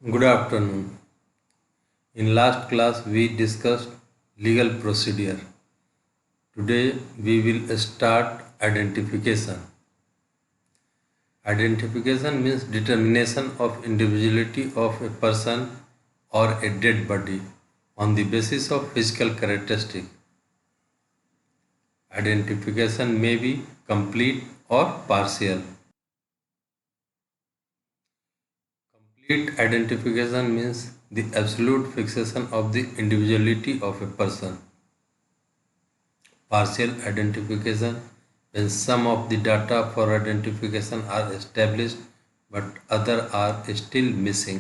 Good afternoon. In last class we discussed legal procedure. Today we will start identification. Identification means determination of individuality of a person or a dead body on the basis of physical characteristic. Identification may be complete or partial. Complete identification means the absolute fixation of the individuality of a person. Partial identification when some of the data for identification are established but other are still missing.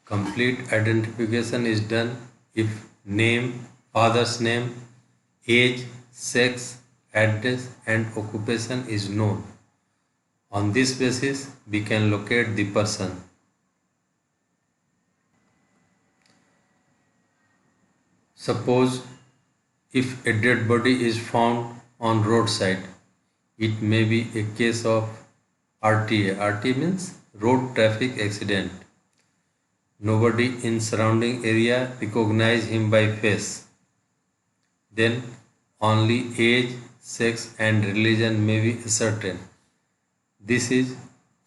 Complete identification is done if name, father's name, age, sex, address and occupation is known. On this basis, we can locate the person. Suppose if a dead body is found on roadside, it may be a case of RTA. RTA means road traffic accident. Nobody in surrounding area recognize him by face. Then only age, sex and religion may be ascertained. This is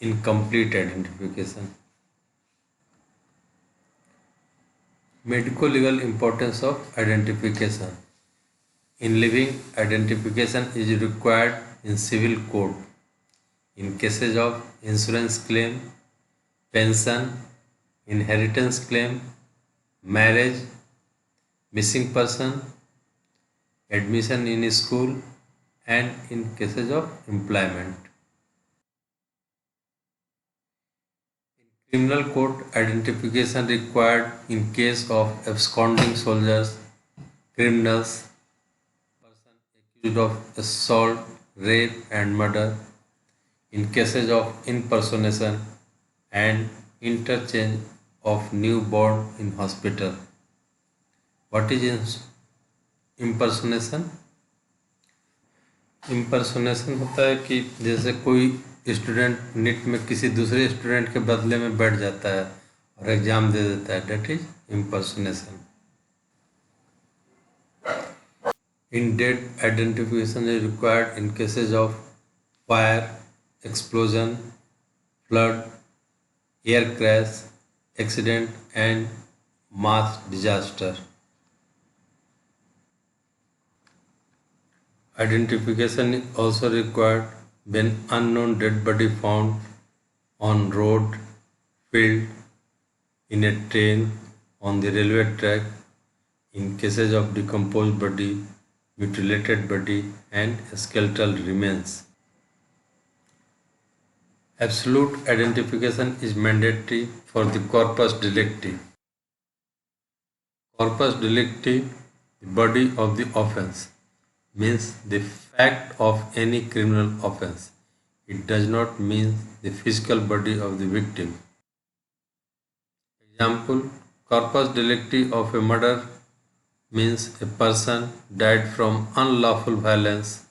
incomplete identification. Medical legal importance of identification. In living, identification is required in civil court. In cases of insurance claim, pension, inheritance claim, marriage, missing person, admission in school, and in cases of employment. Criminal court identification required in case of absconding soldiers, criminals, person accused of assault, rape and murder, in cases of impersonation and interchange of newborn in hospital. What is impersonation? Impersonation होता है कि जैसे कोई student NEET में किसी दूसरे student के बदले में बैठ जाता है और एग्ज़ाम दे देता है, that is impersonation. In that identification is required in cases of fire, explosion, flood, air crash, accident and mass disaster. Identification is also required when unknown dead body found on road, field, in a train, on the railway track, in cases of decomposed body, mutilated body and skeletal remains. Absolute identification is mandatory for the corpus delicti. Corpus delicti, the body of the offense, means the fact of any criminal offense. It does not mean the physical body of the victim. Example, corpus delicti of a murder means a person died from unlawful violence.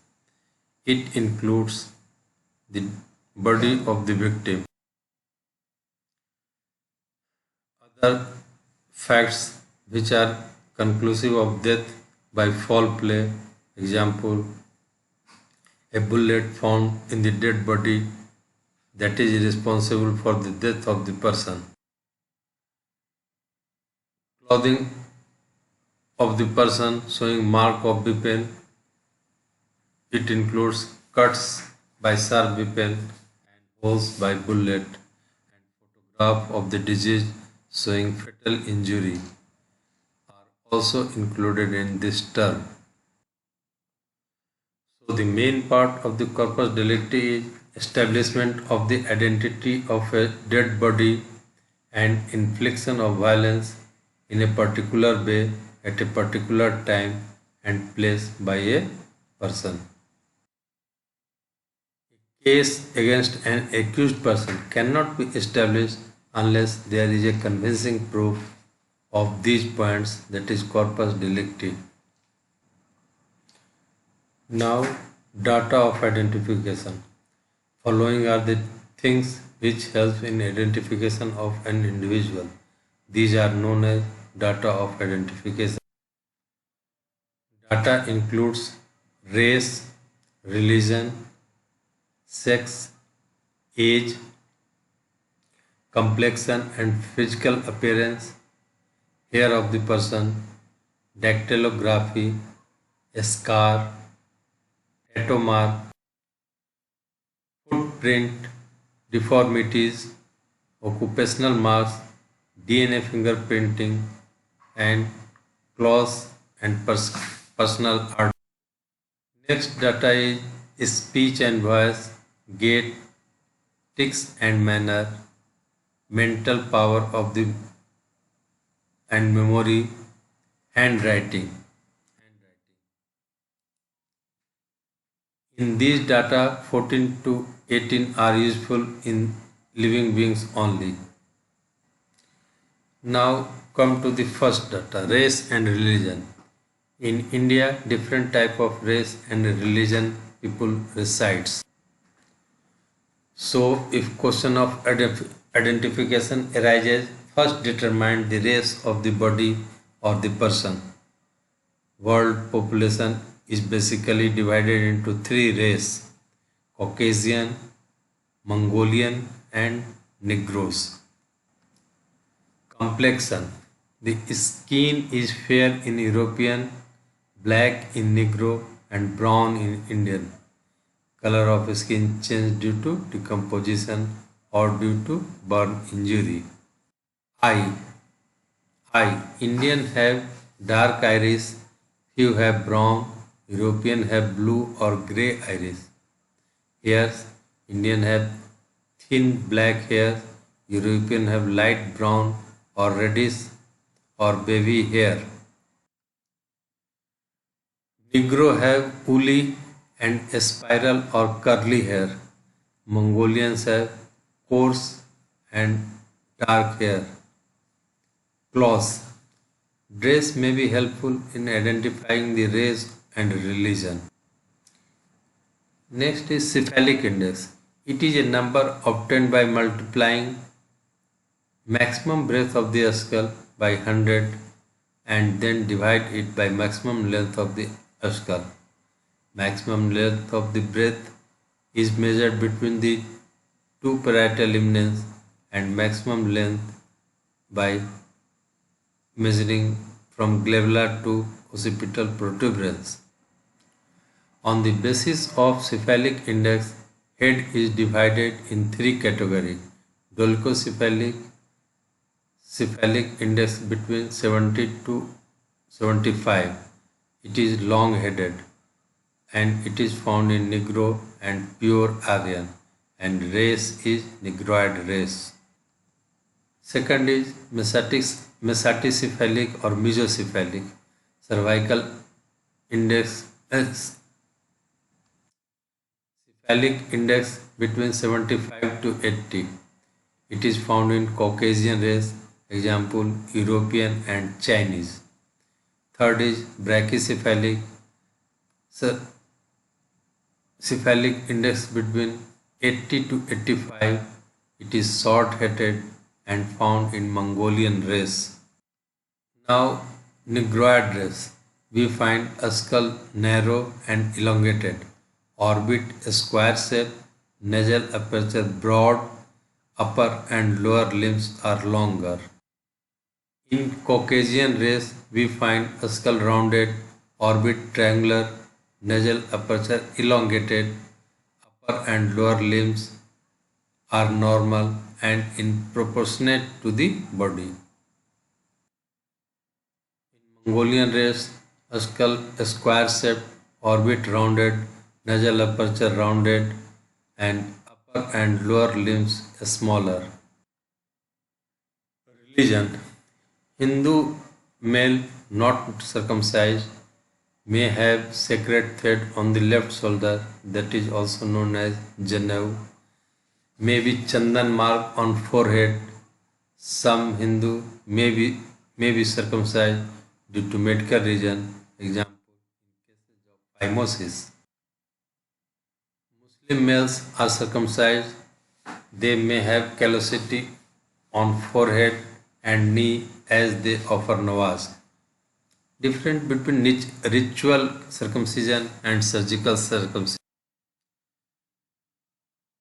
It includes the body of the victim. Other facts which are conclusive of death by foul play, example, a bullet found in the dead body that is responsible for the death of the person. Clothing of the person showing mark of weapon, it includes cuts by sharp weapon and holes by bullet, and photograph of the deceased showing fatal injury are also included in this term. So the main part of the corpus delicti is establishment of the identity of a dead body and infliction of violence in a particular way at a particular time and place by a person. A case against an accused person cannot be established unless there is a convincing proof of these points, that is corpus delicti. Now, data of identification. Following are the things which help in identification of an individual. These are known as data of identification. Data includes race, religion, sex, age, complexion and physical appearance, hair of the person, dactylography, scar, tattoo mark, footprint, deformities, occupational marks, DNA fingerprinting, and clause and personal art. Next data is speech and voice, gait, tics and manner, mental power of the and memory, handwriting. In these data, 14 to 18 are useful in living beings only. Now come to the first data, race and religion. In India, different type of race and religion people resides. So, if question of identification arises, first determine the race of the body or the person. World population is basically divided into three races: Caucasian, Mongolian and Negroes. Complexion. The skin is fair in European, black in Negro and brown in Indian. Color of skin change due to decomposition or due to burn injury. Eye. Indian have dark iris, few have brown, European have blue or grey iris. Hairs. Indian have thin black hair, European have light brown or reddish or baby hair. Negro have woolly and spiral or curly hair. Mongolians have coarse and dark hair. Clause. Dress may be helpful in identifying the race and religion. Next is cephalic index. It is a number obtained by multiplying maximum breadth of the skull by 100 and then divide it by maximum length of the skull. Maximum length of the breadth is measured between the two parietal lineaments and maximum length by measuring from glabella to occipital protuberance. On the basis of cephalic index, head is divided in three categories: dolichocephalic, cephalic index between 70 to 75. It is long-headed and it is found in Negro and pure Aryan, and race is Negroid race. Second is mesaticephalic or mesocephalic. Cervical index cephalic index between 75 to 80. It is found in Caucasian race, example European and Chinese. Third is brachycephalic. Cephalic index between 80 to 85. It is short-headed and found in Mongolian race. Now, Negroid race. We find a skull narrow and elongated, orbit a square shape, nasal aperture broad, upper and lower limbs are longer. In Caucasian race, we find a skull rounded, orbit triangular, nasal aperture elongated, upper and lower limbs are normal and in proportionate to the body. In Mongolian race, a skull square shaped, orbit rounded, nasal aperture rounded, and upper and lower limbs smaller. Religion. Hindu male not circumcised may have sacred thread on the left shoulder, that is also known as Janev. May be chandan mark on forehead. Some Hindu may be circumcised due to medical reason, example in cases of phimosis. Muslim males are circumcised They may have callosity on forehead and knee as they offer nawaz. Difference between ritual circumcision and surgical circumcision.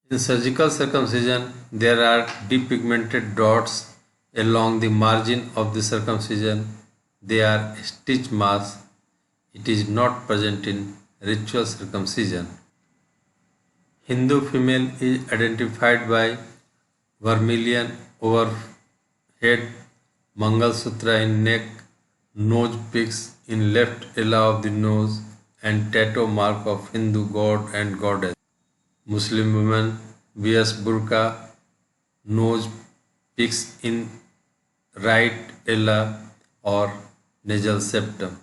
In surgical circumcision, there are depigmented dots along the margin of the circumcision. They are stitch marks. It is not present in ritual circumcision. Hindu female is identified by vermilion overhead, Mangal Sutra in neck, nose picks in left ella of the nose, and tattoo mark of Hindu god and goddess. Muslim women wears burqa, nose picks in right ella or nasal septum.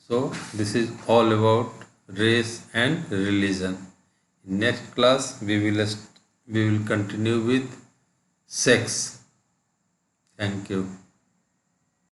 So this is all about race and religion. In next class we will continue with sex. Thank you.